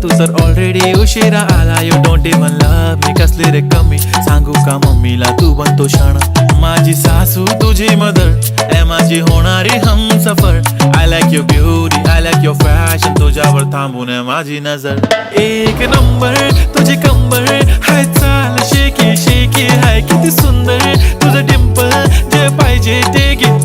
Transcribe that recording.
तू तर ऑलरेडी उशिरा आला. You don't even love me, कसली रे कमी सांगू का मम्मीला तू बनतो क्षण. माझी सासू तुझी मदर ए माझी होणारी Humsafar. I like your beauty, I like your fashion, तुझ्यावर थांबून आहे माझी नजर. एक नंबर तुझी कंबर हाय, चाल शेकी शेकी हाय, किती सुंदर तुझं डिंपल, जे पाहिजे ते घे.